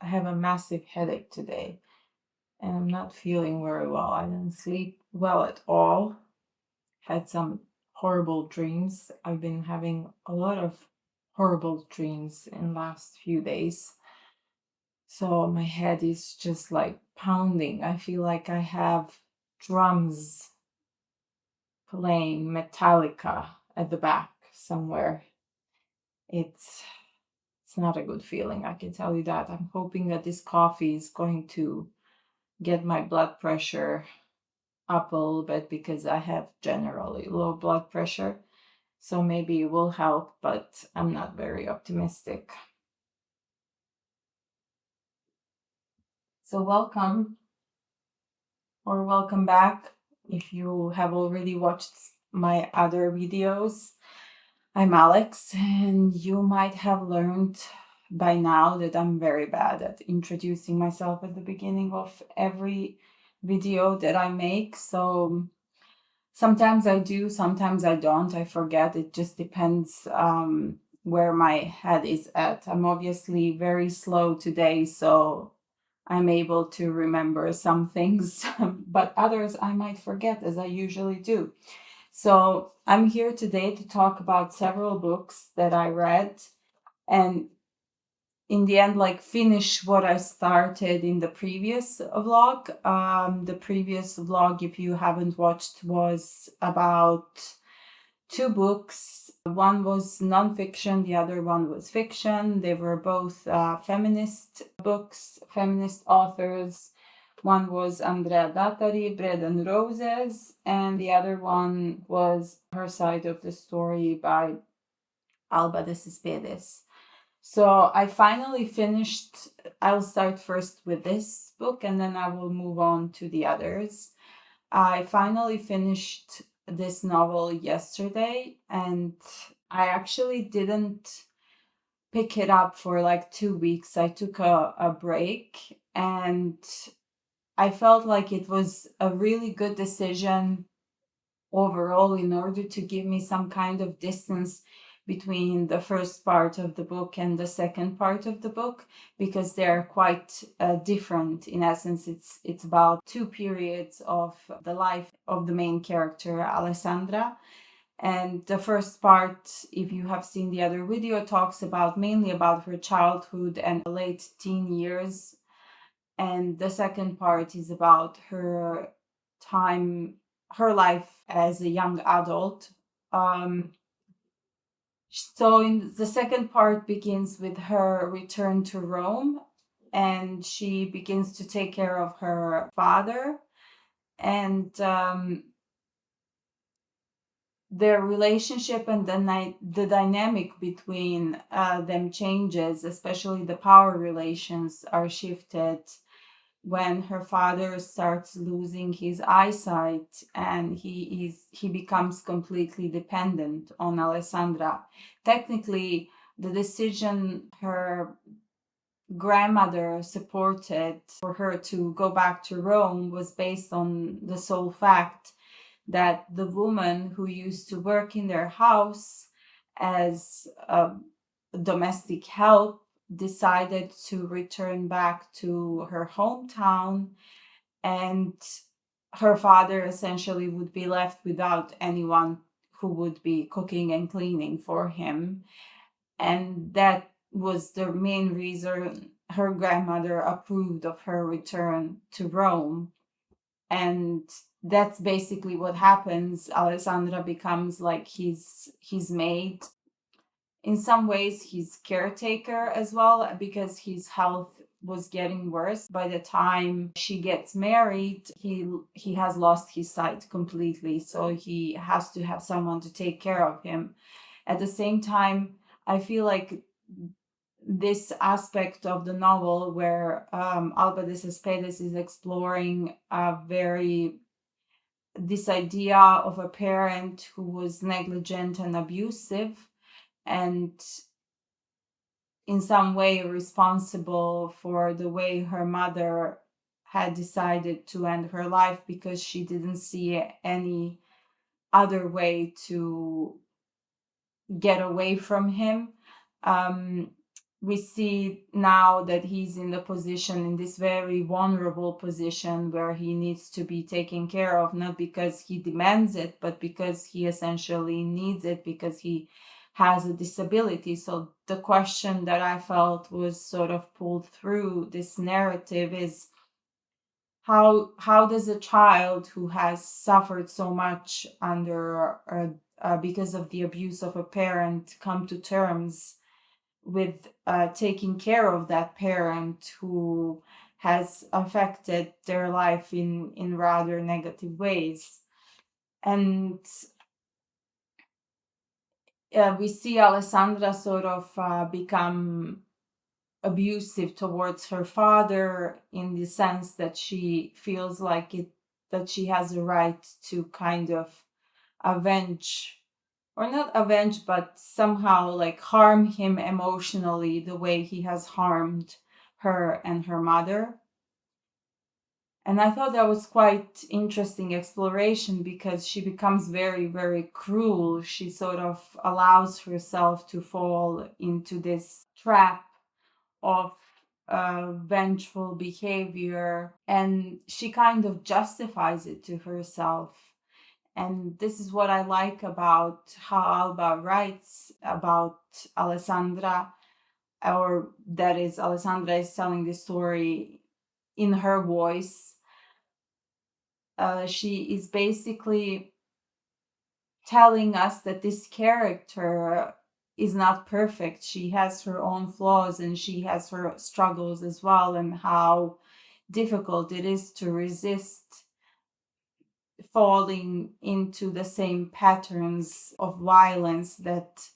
I have a massive headache today and I'm not feeling very well. I didn't sleep well at all. Had some horrible dreams. I've been having a lot of horrible dreams in last few days. So my head is just like pounding. I feel like I have drums playing Metallica at the back somewhere. It's not a good feeling, I can tell you that. I'm hoping that this coffee is going to get my blood pressure up a little bit because I have generally low blood pressure. So maybe it will help, but I'm not very optimistic. So welcome or welcome back if you have already watched my other videos. I'm Alex, and you might have learned by now that I'm very bad at introducing myself at the beginning of every video that I make. So sometimes I do, sometimes I don't. I forget. It just depends where my head is at. I'm obviously very slow today, so I'm able to remember some things, but others I might forget, as I usually do. So I'm here today to talk about several books that I read and in the end, like, finish what I started in the previous vlog. The previous vlog, if you haven't watched, was about two books. One was nonfiction, the other one was fiction. They were both feminist books, feminist authors. One was Andrea Dattari, Bread and Roses, and the other one was Her Side of the Story by Alba de Cespedes. So I finally finished. I'll start first with this book and then I will move on to the others. I finally finished this novel yesterday and I actually didn't pick it up for like 2 weeks. I took a break and I felt like it was a really good decision overall in order to give me some kind of distance between the first part of the book and the second part of the book, because they're quite different. In essence, it's about two periods of the life of the main character, Alessandra. And the first part, if you have seen the other video, talks about mainly about her childhood and late teen years. And the second part is about her life as a young adult. So in the second part begins with her return to Rome, and she begins to take care of her father, and their relationship and the dynamic between them changes, especially the power relations are shifted when her father starts losing his eyesight and he becomes completely dependent on Alessandra. Technically, the decision her grandmother supported for her to go back to Rome was based on the sole fact that the woman who used to work in their house as a domestic help decided to return back to her hometown, and her father essentially would be left without anyone who would be cooking and cleaning for him. And that was the main reason her grandmother approved of her return to Rome. And that's basically what happens. Alessandra becomes like his maid. In some ways, he's caretaker as well, because his health was getting worse. By the time she gets married, he has lost his sight completely, so he has to have someone to take care of him. At the same time, I feel like this aspect of the novel where Alba de Cespedes is exploring this idea of a parent who was negligent and abusive and in some way responsible for the way her mother had decided to end her life because she didn't see any other way to get away from him. We see now that he's in this very vulnerable position where he needs to be taken care of, not because he demands it, but because he essentially needs it because he has a disability. So the question that I felt was sort of pulled through this narrative is how does a child who has suffered so much because of the abuse of a parent come to terms with taking care of that parent who has affected their life in rather negative ways. And we see Alessandra sort of become abusive towards her father in the sense that she feels like that she has a right to kind of avenge, or not avenge, but somehow like harm him emotionally the way he has harmed her and her mother. And I thought that was quite interesting exploration because she becomes very, very cruel. She sort of allows herself to fall into this trap of vengeful behavior, and she kind of justifies it to herself. And this is what I like about how Alba writes about Alessandra, or that is, Alessandra is telling the story in her voice. She is basically telling us that this character is not perfect. She has her own flaws and she has her struggles as well, and how difficult it is to resist falling into the same patterns of violence that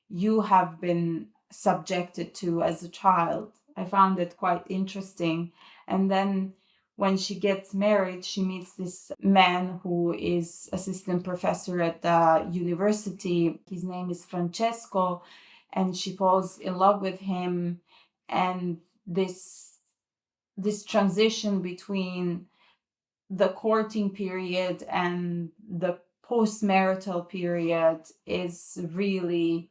you have been subjected to as a child. I found it quite interesting. And then when she gets married, she meets this man who is assistant professor at the university. His name is Francesco, and she falls in love with him. And this transition between the courting period and the post-marital period is really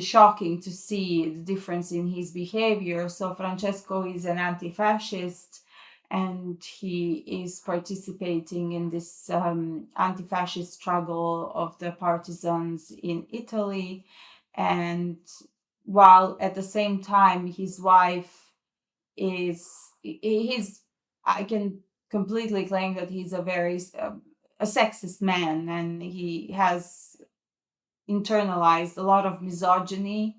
shocking to see the difference in his behavior. So Francesco is an anti-fascist, and he is participating in this anti-fascist struggle of the partisans in Italy. And while at the same time his wife I can completely claim that he's a very a sexist man, and he has internalized a lot of misogyny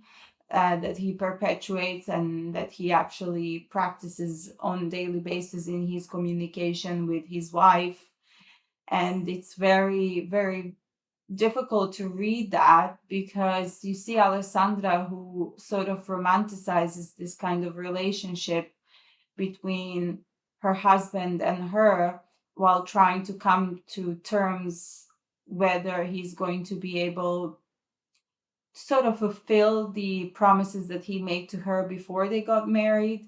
that he perpetuates and that he actually practices on a daily basis in his communication with his wife. And it's very, very difficult to read that because you see Alessandra, who sort of romanticizes this kind of relationship between her husband and her, while trying to come to terms whether he's going to be able to sort of fulfill the promises that he made to her before they got married.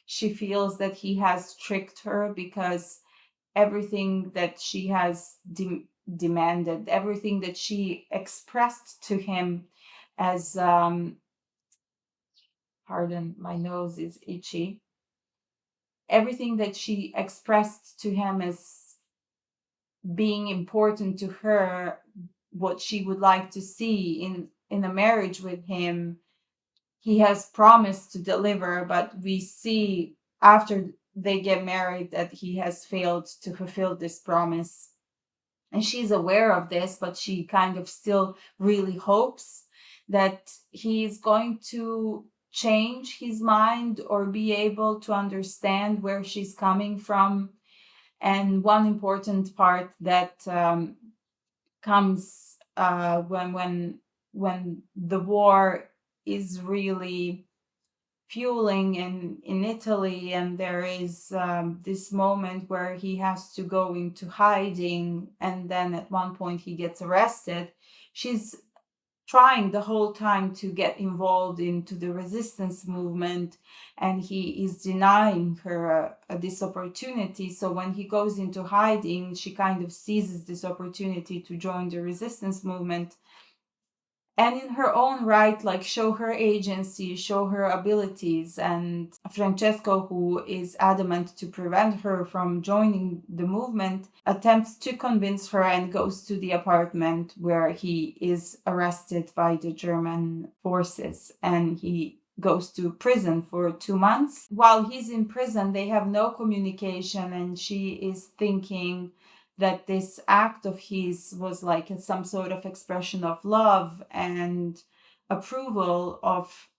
She feels that he has tricked her because everything that she has demanded, everything that she expressed to him as pardon, my nose is itchy. Everything that she expressed to him as being important to her, what she would like to see in a marriage with him, he has promised to deliver, but we see after they get married that he has failed to fulfill this promise. And she's aware of this, but she kind of still really hopes that he's going to change his mind or be able to understand where she's coming from. And one important part that comes when the war is really fueling in Italy, and there is this moment where he has to go into hiding, and then at one point he gets arrested. She's trying the whole time to get involved into the resistance movement, and he is denying her this opportunity. So when he goes into hiding, she kind of seizes this opportunity to join the resistance movement, and in her own right, like, show her agency, show her abilities. And Francesco, who is adamant to prevent her from joining the movement, attempts to convince her and goes to the apartment where he is arrested by the German forces, and he goes to prison for 2 months. While he's in prison, they have no communication, and she is thinking that this act of his was like some sort of expression of love and approval of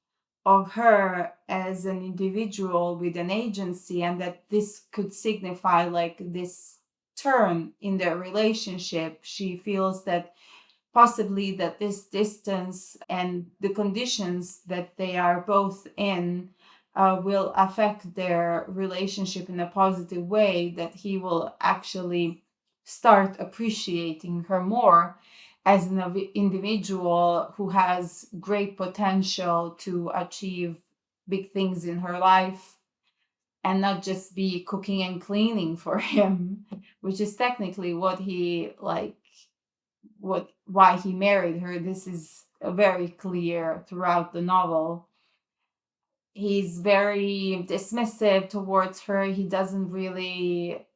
her as an individual with an agency, and that this could signify like this turn in their relationship. She feels that possibly that this distance and the conditions that they are both in will affect their relationship in a positive way, that he will actually start appreciating her more as an individual who has great potential to achieve big things in her life, and not just be cooking and cleaning for him, which is technically what he like, why he married her. This is very clear throughout the novel. He's very dismissive towards her. He doesn't really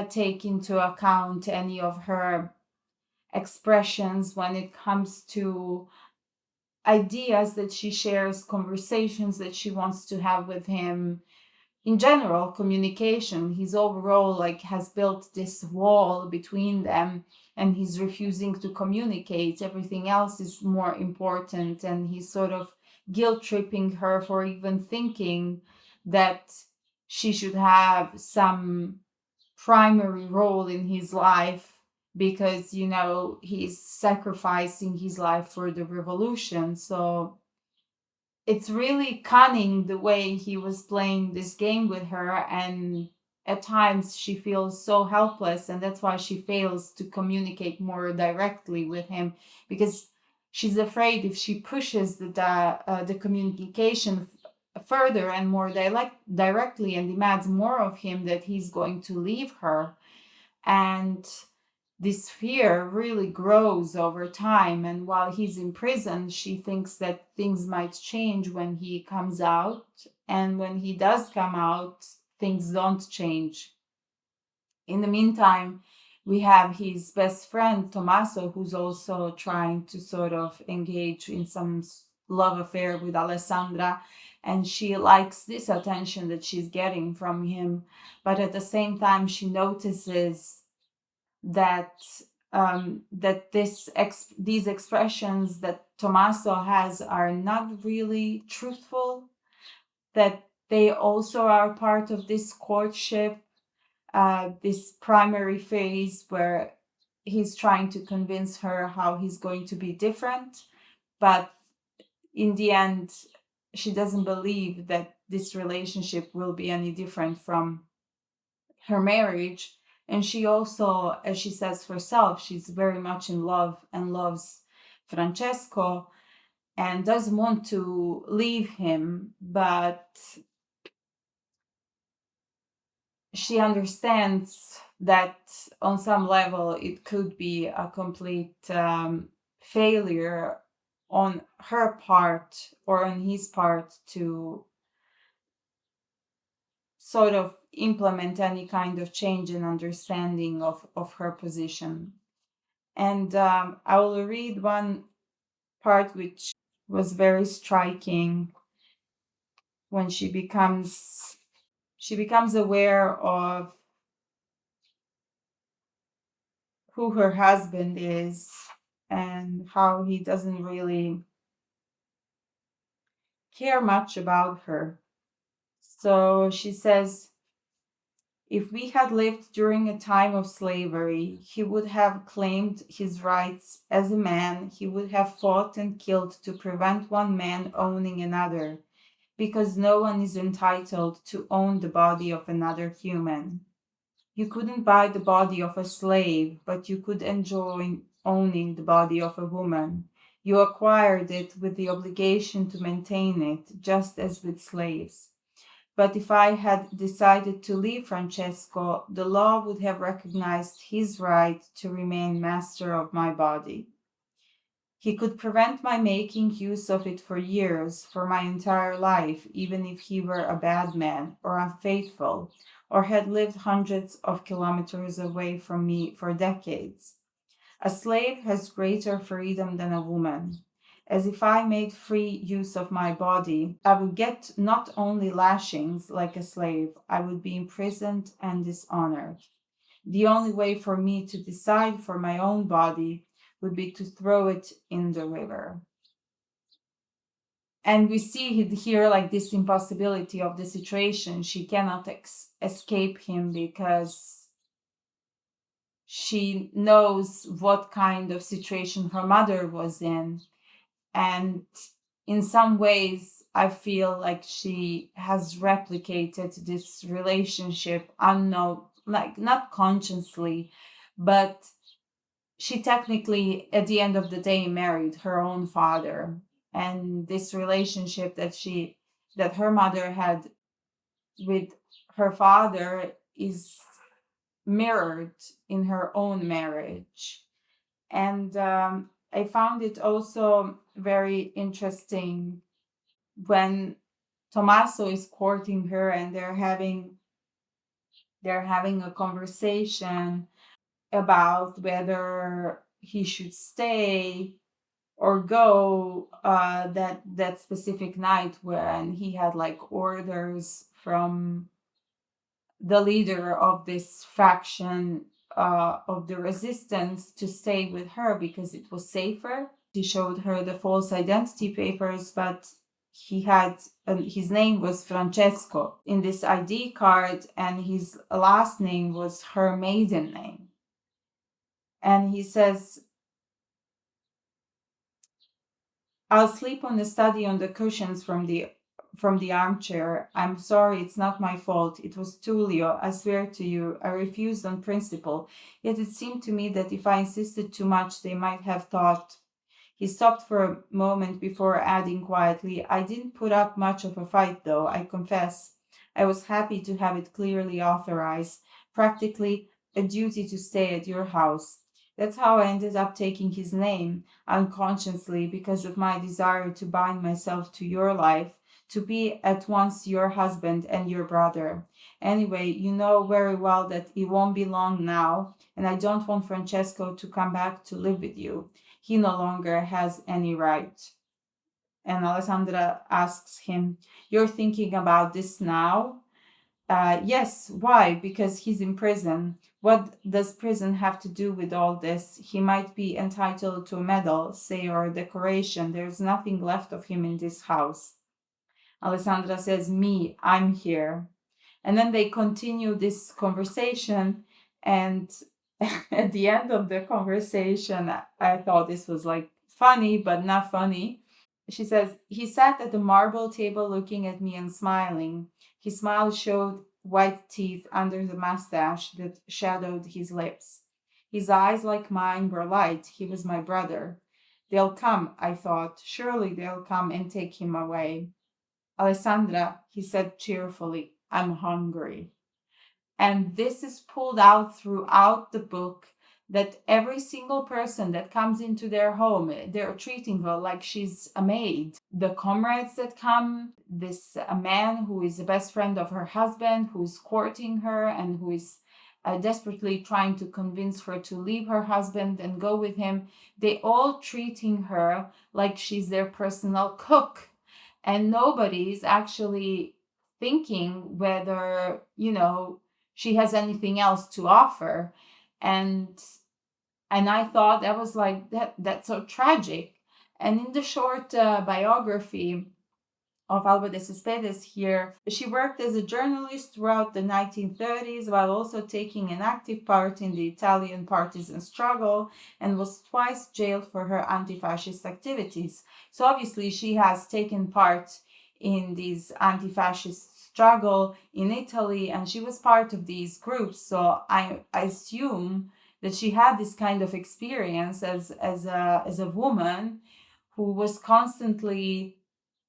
take into account any of her expressions when it comes to ideas that she shares, conversations that she wants to have with him. In general, communication. He's overall like has built this wall between them, and he's refusing to communicate. Everything else is more important, and he's sort of guilt tripping her for even thinking that she should have some primary role in his life, because, you know, he's sacrificing his life for the revolution. So it's really cunning the way he was playing this game with her, and at times she feels so helpless, and that's why she fails to communicate more directly with him, because she's afraid if she pushes the communication further and more directly and demands more of him, that he's going to leave her. And this fear really grows over time, and while he's in prison, she thinks that things might change when he comes out, and when he does come out, things don't change. In the meantime, we have his best friend Tommaso, who's also trying to sort of engage in some love affair with Alessandra, and she likes this attention that she's getting from him, but at the same time she notices that these expressions that Tommaso has are not really truthful, that they also are part of this courtship, this primary phase where he's trying to convince her how he's going to be different, but in the end she doesn't believe that this relationship will be any different from her marriage. And she also, as she says herself, she's very much in love and loves Francesco and doesn't want to leave him, but she understands that on some level it could be a complete failure on her part or on his part to sort of implement any kind of change in understanding of her position. And I will read one part which was very striking when she becomes aware of who her husband is and how he doesn't really care much about her. So she says, if we had lived during a time of slavery, he would have claimed his rights as a man. He would have fought and killed to prevent one man owning another, because no one is entitled to own the body of another human. You couldn't buy the body of a slave, but you could enjoy owning the body of a woman. You acquired it with the obligation to maintain it, just as with slaves. But if I had decided to leave Francesco, the law would have recognized his right to remain master of my body. He could prevent my making use of it for years, for my entire life, even if he were a bad man or unfaithful, or had lived hundreds of kilometers away from me for decades. A slave has greater freedom than a woman. As if I made free use of my body, I would get not only lashings like a slave, I would be imprisoned and dishonored. The only way for me to decide for my own body would be to throw it in the river. And we see here like this impossibility of the situation. She cannot escape him because she knows what kind of situation her mother was in. And in some ways, I feel like she has replicated this relationship unknown, like not consciously, but she technically, at the end of the day, married her own father. And this relationship that her mother had with her father is mirrored in her own marriage. And I found it also very interesting when Tommaso is courting her and they're having a conversation about whether he should stay or go that specific night, when he had like orders from the leader of this faction of the resistance to stay with her because it was safer. He showed her the false identity papers, but he had his name was Francesco in this ID card, and his last name was her maiden name. And he says, I'll sleep on the study on the cushions from the armchair. I'm sorry, it's not my fault. It was Tullio, I swear to you. I refused on principle. Yet it seemed to me that if I insisted too much, they might have thought. He stopped for a moment before adding quietly, I didn't put up much of a fight, though, I confess. I was happy to have it clearly authorized, practically a duty to stay at your house. That's how I ended up taking his name, unconsciously, because of my desire to bind myself to your life, to be at once your husband and your brother. Anyway, you know very well that it won't be long now, and I don't want Francesco to come back to live with you. He no longer has any right. And Alessandra asks him, you're thinking about this now? Yes, why? Because he's in prison. What does prison have to do with all this? He might be entitled to a medal, say, or a decoration. There's nothing left of him in this house. Alessandra says, me, I'm here. And then they continue this conversation, and at the end of the conversation, I thought this was like funny, but not funny. She says, he sat at the marble table looking at me and smiling. His smile showed white teeth under the mustache that shadowed his lips. His eyes, like mine, were light. He was my brother. They'll come, I thought. Surely they'll come and take him away. Alessandra, he said cheerfully, I'm hungry. And this is pulled out throughout the book, that every single person that comes into their home, they're treating her like she's a maid. The comrades that come, this a man who is the best friend of her husband, who's courting her and who is desperately trying to convince her to leave her husband and go with him, they all treating her like she's their personal cook. And nobody is actually thinking whether, she has anything else to offer. And I thought that was like that's so tragic. And in the short biography of Alba de Cespedes here. She worked as a journalist throughout the 1930s while also taking an active part in the Italian partisan struggle, and was twice jailed for her anti-fascist activities. So obviously she has taken part in this anti-fascist struggle in Italy, and she was part of these groups. So I assume that she had this kind of experience as a woman who was constantly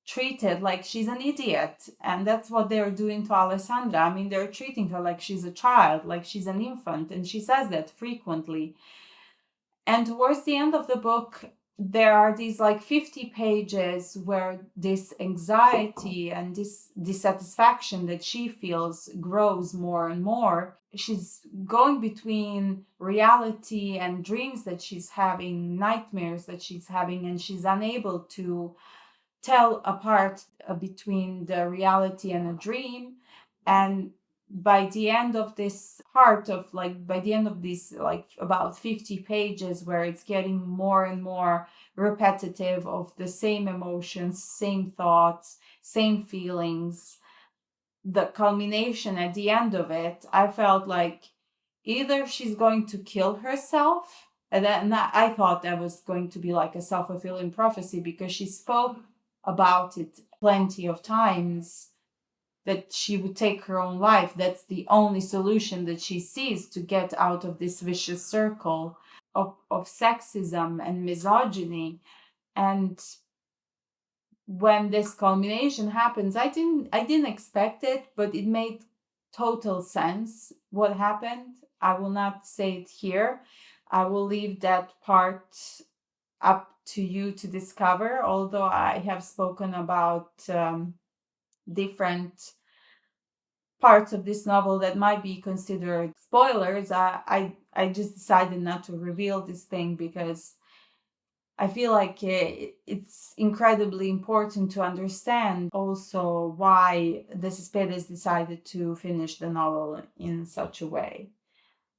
treated like she's an idiot. And that's what they're doing to Alessandra. I mean, they're treating her like she's a child, like she's an infant, and she says that frequently. And towards the end of the book, there are these like 50 pages where this anxiety and this dissatisfaction that she feels grows more and more. She's going between reality and dreams that she's having, nightmares that she's having, and she's unable to tell apart between the reality and a dream. And by the end of this part of by the end of this about 50 pages where it's getting more and more repetitive of the same emotions, same thoughts, same feelings, the culmination at the end of it, I felt like either she's going to kill herself, and then I thought that was going to be like a self-fulfilling prophecy, because she spoke about it plenty of times, that she would take her own life. That's the only solution that she sees to get out of this vicious circle of sexism and misogyny. And when this culmination happens, I didn't expect it, but it made total sense what happened. I will not say it here. I will leave that part up to you to discover, although I have spoken about different parts of this novel that might be considered spoilers. I just decided not to reveal this thing because I feel like it's incredibly important to understand also why the Cespedes decided to finish the novel in such a way.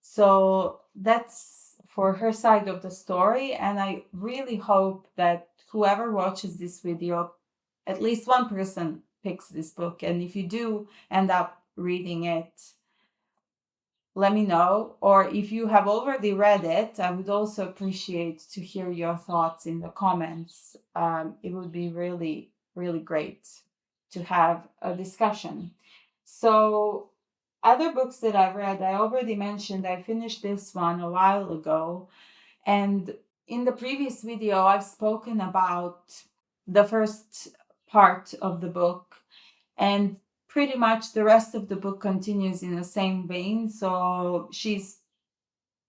So that's for her side of the story, and I really hope that whoever watches this video, at least one person picks this book. And if you do end up reading it, let me know. Or if you have already read it, I would also appreciate to hear your thoughts in the comments. It would be really, really great to have a discussion. So other books that I've read, I already mentioned, I finished this one a while ago. And in the previous video, I've spoken about the first part of the book, and pretty much the rest of the book continues in the same vein. So she's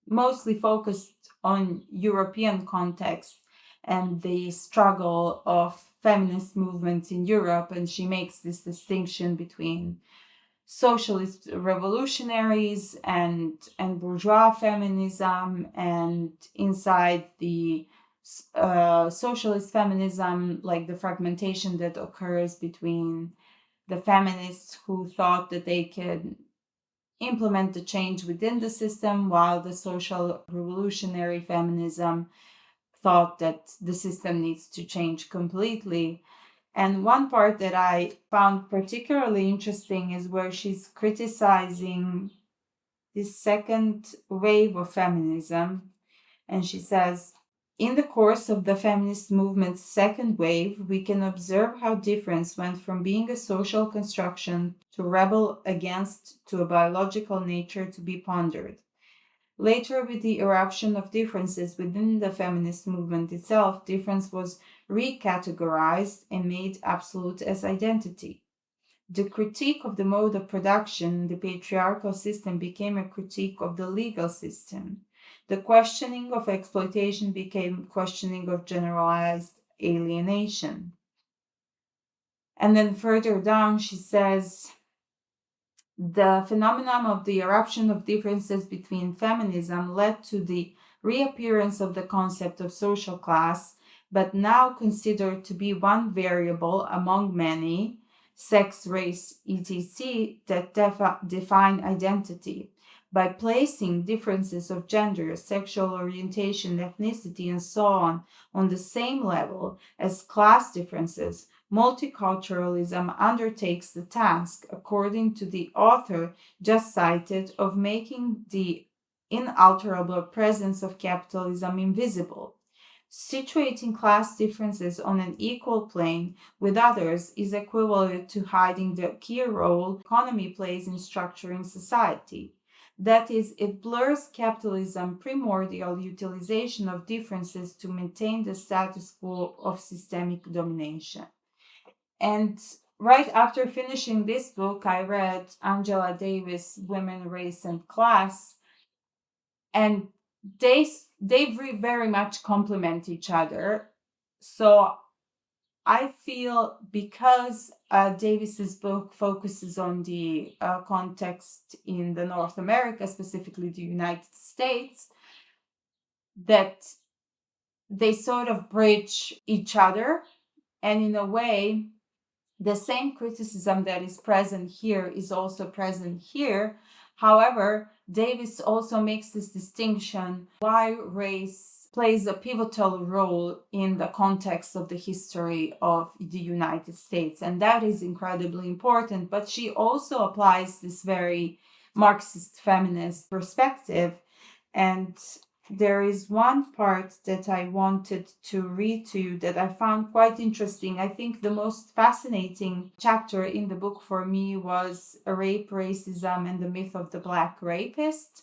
mostly focused on European context and the struggle of feminist movements in Europe, and she makes this distinction between socialist revolutionaries and bourgeois feminism, and inside the socialist feminism, like the fragmentation that occurs between the feminists who thought that they could implement the change within the system, while the social revolutionary feminism thought that the system needs to change completely. And one part that I found particularly interesting is where she's criticizing this second wave of feminism. And she says, in the course of the feminist movement's second wave, we can observe how difference went from being a social construction to rebel against to a biological nature to be pondered. Later, with the eruption of differences within the feminist movement itself, difference was recategorized and made absolute as identity. The critique of the mode of production in the patriarchal system became a critique of the legal system. The questioning of exploitation became questioning of generalized alienation. And then further down, she says, the phenomenon of the eruption of differences between feminism led to the reappearance of the concept of social class, but now considered to be one variable among many, sex, race, etc., that define identity. By placing differences of gender, sexual orientation, ethnicity, and so on the same level as class differences, multiculturalism undertakes the task, according to the author just cited, of making the inalterable presence of capitalism invisible. Situating class differences on an equal plane with others is equivalent to hiding the key role economy plays in structuring society. That is, it blurs capitalism's primordial utilization of differences to maintain the status quo of systemic domination. And right after finishing this book, I read Angela Davis' Women, Race, and Class, and they very much complement each other. So I feel because Davis's book focuses on the context in the North America, specifically the United States, that they sort of bridge each other, and in a way, the same criticism that is present here is also present here. However, Davis also makes this distinction why race plays a pivotal role in the context of the history of the United States. And that is incredibly important. But she also applies this very Marxist feminist perspective. And there is one part that I wanted to read to you that I found quite interesting. I think the most fascinating chapter in the book for me was Rape, Racism, and the Myth of the Black Rapist.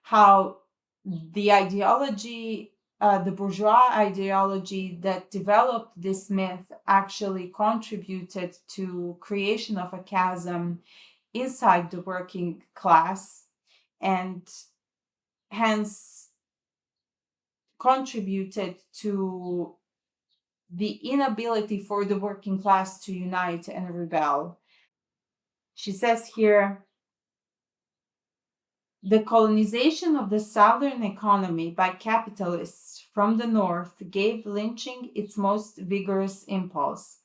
How the ideology, the bourgeois ideology that developed this myth actually contributed to creation of a chasm inside the working class, and hence contributed to the inability for the working class to unite and rebel. She says here, the colonization of the Southern economy by capitalists from the North gave lynching its most vigorous impulse.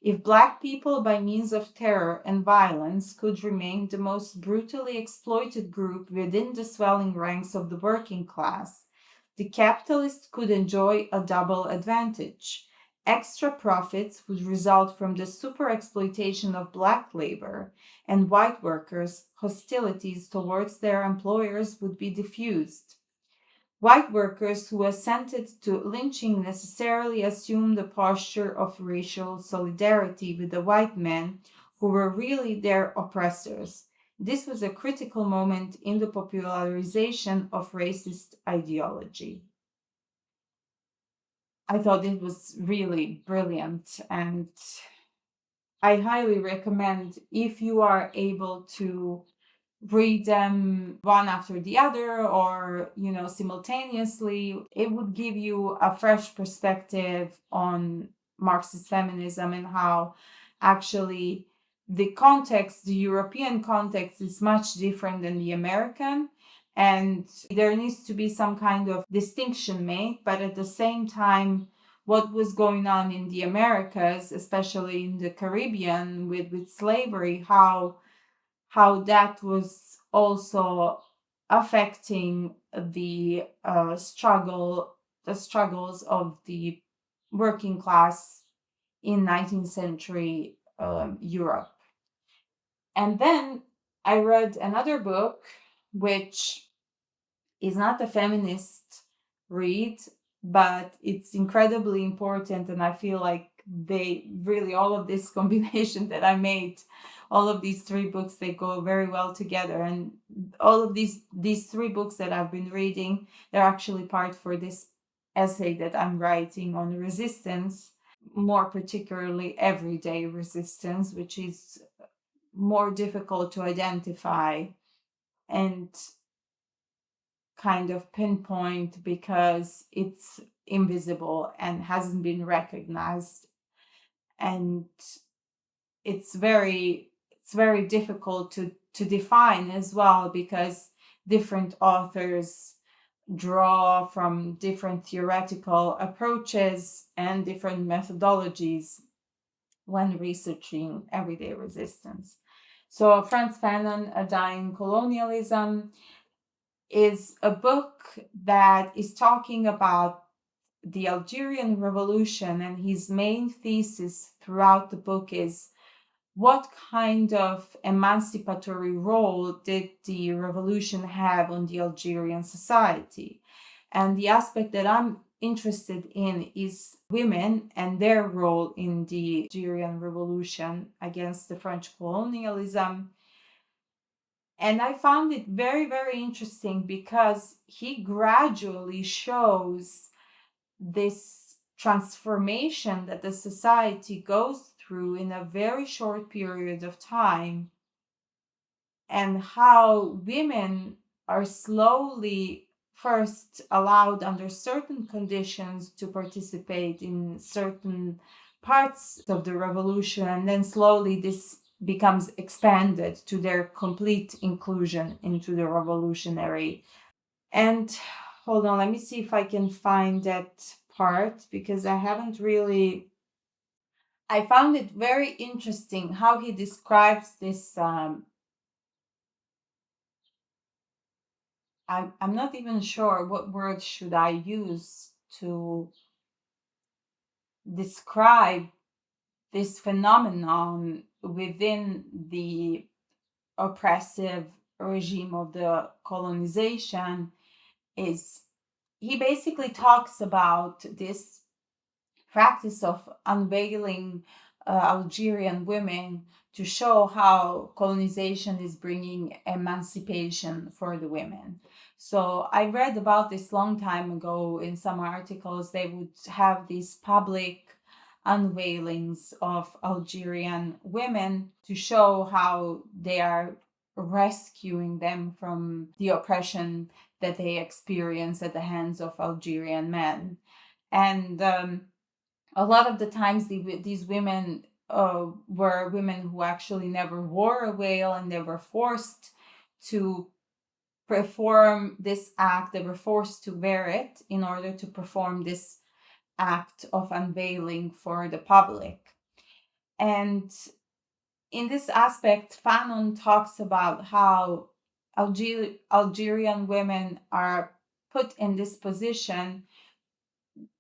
If Black people, by means of terror and violence, could remain the most brutally exploited group within the swelling ranks of the working class, the capitalists could enjoy a double advantage. Extra profits would result from the super-exploitation of Black labor, and white workers' hostilities towards their employers would be diffused. White workers who assented to lynching necessarily assumed the posture of racial solidarity with the white men who were really their oppressors. This was a critical moment in the popularization of racist ideology. I thought it was really brilliant, and I highly recommend, if you are able to read them one after the other or simultaneously, it would give you a fresh perspective on Marxist feminism and how actually the European context is much different than the American, and there needs to be some kind of distinction made, but at the same time, what was going on in the Americas, especially in the Caribbean with slavery, how that was also affecting the struggles of the working class in 19th century Europe. And then I read another book, which is not a feminist read, but it's incredibly important, and I feel like all of this combination that I made, all of these three books, they go very well together. And all of these three books that I've been reading, they're actually part for this essay that I'm writing on resistance, more particularly everyday resistance, which is more difficult to identify and kind of pinpoint because it's invisible and hasn't been recognized, and it's very difficult to define as well, because different authors draw from different theoretical approaches and different methodologies when researching everyday resistance. So Frantz Fanon, A Dying Colonialism, is a book that is talking about the Algerian Revolution, and his main thesis throughout the book is what kind of emancipatory role did the revolution have on the Algerian society? And the aspect that I'm interested in is women and their role in the Algerian Revolution against the French colonialism. And I found it very, very interesting because he gradually shows this transformation that the society goes through in a very short period of time, and how women are slowly first allowed under certain conditions to participate in certain parts of the revolution, and then slowly this becomes expanded to their complete inclusion into the revolutionary. And hold on, let me see if I can find that part, because I haven't really. I found it very interesting how he describes this. I'm not even sure what word should I use to describe this phenomenon within the oppressive regime of the colonization. Is he basically talks about this practice of unveiling Algerian women to show how colonization is bringing emancipation for the women. So I read about this long time ago in some articles. They would have these public unveilings of Algerian women to show how they are rescuing them from the oppression that they experience at the hands of Algerian men. And a lot of the times these women were women who actually never wore a veil, and they were forced to perform this act. They were forced to wear it in order to perform this act of unveiling for the public. And in this aspect, Fanon talks about how Algerian women are put in this position,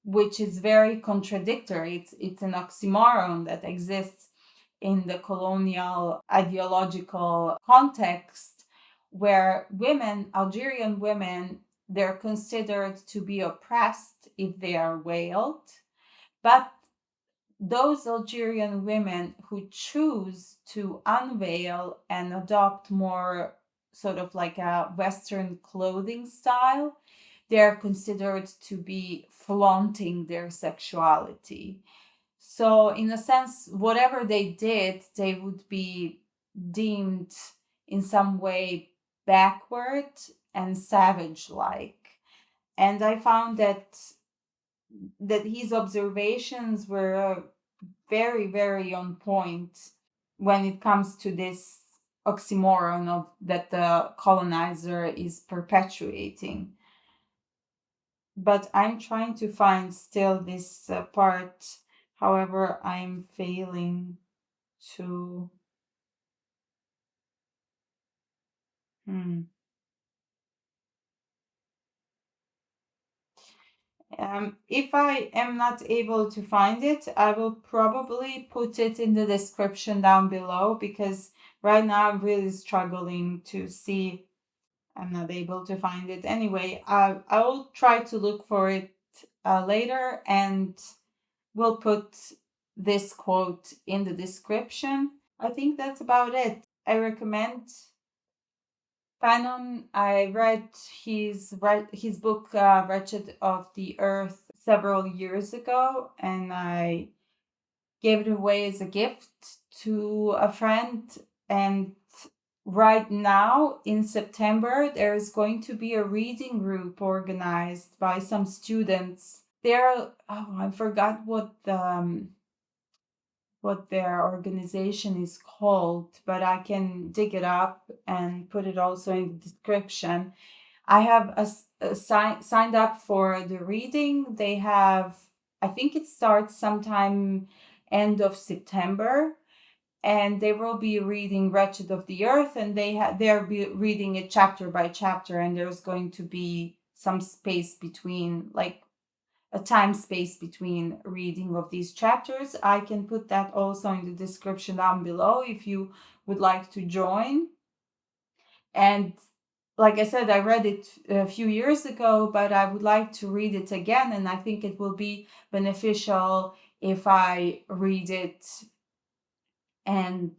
which is very contradictory. It's an oxymoron that exists in the colonial ideological context, where women, Algerian women, they're considered to be oppressed if they are veiled. But those Algerian women who choose to unveil and adopt more sort of like a Western clothing style, they're considered to be flaunting their sexuality. So, in a sense, whatever they did, they would be deemed in some way backward and savage-like. And I found that his observations were very, very on point when it comes to this oxymoron of that the colonizer is perpetuating. But I'm trying to find still this part. However, I'm failing to. If I am not able to find it, I will probably put it in the description down below, because right now I'm really struggling to see. I'm not able to find it. Anyway, I will try to look for it later, and we'll put this quote in the description. I think that's about it. I recommend Fanon. I read his book Wretched of the Earth several years ago, and I gave it away as a gift to a friend. And right now in September, there is going to be a reading group organized by some students. I forgot what their organization is called, but I can dig it up and put it also in the description. I have signed up for the reading. They have, I think it starts sometime end of September, and they will be reading Wretched of the Earth, and they're reading it chapter by chapter, and there's going to be some space between, like a time space between reading of these chapters. I can put that also in the description down below if you would like to join. And like I said, I read it a few years ago, but I would like to read it again, and I think it will be beneficial if I read it and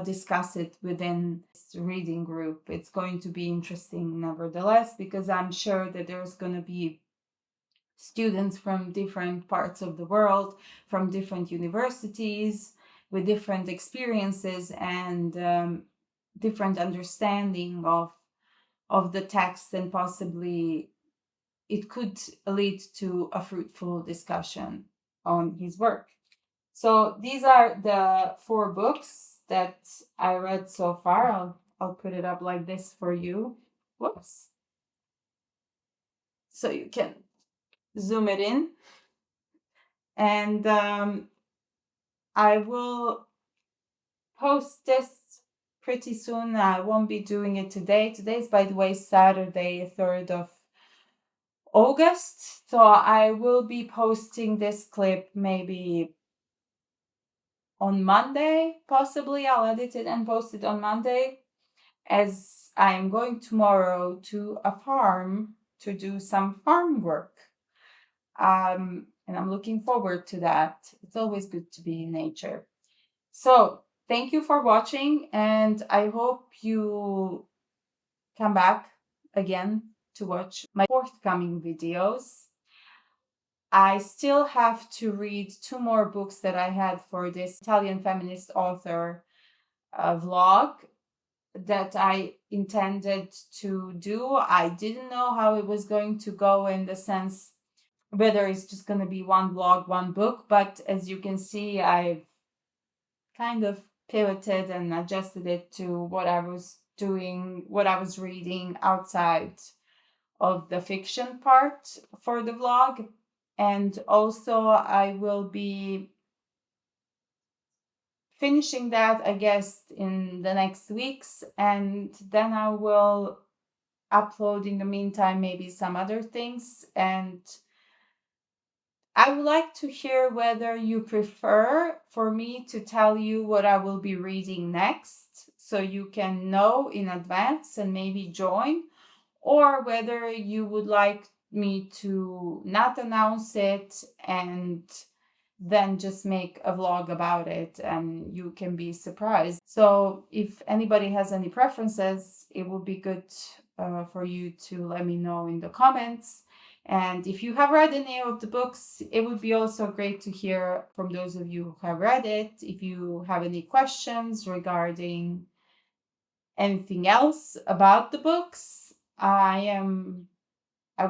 discuss it within this reading group. It's going to be interesting nevertheless, because I'm sure that there's going to be students from different parts of the world, from different universities, with different experiences and different understanding of the text, and possibly it could lead to a fruitful discussion on his work. So these are the 4 books that I read so far. I'll put it up like this for you. Whoops. So you can zoom it in. And I will post this pretty soon. I won't be doing it today. Today's, by the way, Saturday, 3rd of August. So I will be posting this clip maybe on Monday, possibly. I'll edit it and post it on Monday, as I'm going tomorrow to a farm to do some farm work. And I'm looking forward to that. It's always good to be in nature. So thank you for watching, and I hope you come back again to watch my forthcoming videos. I still have to read 2 more books that I had for this Italian feminist author vlog that I intended to do. I didn't know how it was going to go, in the sense whether it's just going to be one vlog, one book, but as you can see, I've kind of pivoted and adjusted it to what I was doing, what I was reading outside of the fiction part for the vlog. And also I will be finishing that, I guess, in the next weeks, and then I will upload in the meantime maybe some other things. And I would like to hear whether you prefer for me to tell you what I will be reading next, so you can know in advance and maybe join, or whether you would like me to not announce it and then just make a vlog about it and you can be surprised. So if anybody has any preferences, it would be good for you to let me know in the comments. And if you have read any of the books, it would be also great to hear from those of you who have read it. If you have any questions regarding anything else about the books, I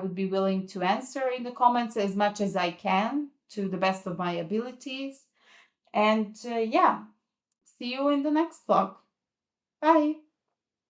would be willing to answer in the comments as much as I can, to the best of my abilities. And yeah, see you in the next vlog. Bye.